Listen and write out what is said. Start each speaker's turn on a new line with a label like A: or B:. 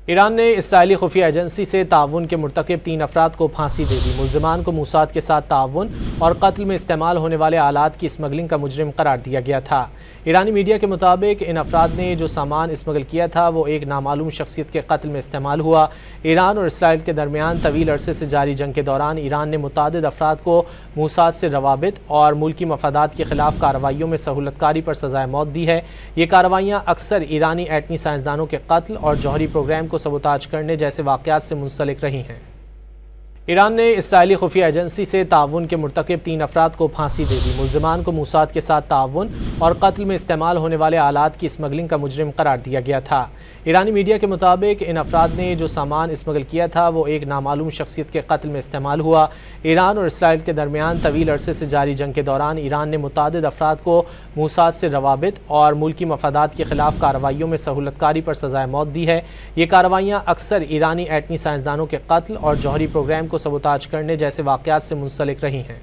A: ایران نے اسرائیلی خفیہ ایجنسی سے تعاون کے مرتکب 3 افراد کو پھانسی دے دی۔ ملزمان کو موساد کے ساتھ تعاون اور قتل میں استعمال ہونے والے آلات کی اسمگلنگ کا مجرم قرار دیا گیا تھا۔ ایرانی میڈیا کے مطابق ان افراد نے جو سامان اسمگل کیا تھا وہ ایک نامعلوم شخصیت کے قتل میں استعمال ہوا۔ ایران اور اسرائیل کے درمیان طویل عرصے سے جاری جنگ کے دوران ایران نے متعدد افراد کو موساد سے روابط اور ملکی مفادات کے خلاف کارروائیوں میں سہولت کاری پر سزائے موت دی ہے۔ یہ کارروائیاں اکثر ایرانی ایٹمی سائنسدانوں کے قتل اور جوہری پروگرام کو سبوتاج کرنے جیسے واقعات سے منسلک رہی ہیں۔ ایران نے اسرائیلی خفیہ ایجنسی سے تعاون کے مرتکب 3 افراد کو پھانسی دے دی۔ ملزمان کو موساد کے ساتھ تعاون اور قتل میں استعمال ہونے والے آلات کی اسمگلنگ کا مجرم قرار دیا گیا تھا۔ ایرانی میڈیا کے مطابق ان افراد نے جو سامان اسمگل کیا تھا وہ ایک نامعلوم شخصیت کے قتل میں استعمال ہوا۔ ایران اور اسرائیل کے درمیان طویل عرصے سے جاری جنگ کے دوران ایران نے متعدد افراد کو موساد سے روابط اور ملکی مفادات کے خلاف کارروائیوں میں سہولت کاری پر سزائے موت دی ہے۔ یہ کارروائیاں اکثر ایرانی ایٹمی سائنسدانوں کے قتل اور جوہری پروگرام کو سبوتاج کرنے جیسے واقعات سے منسلک رہی ہیں۔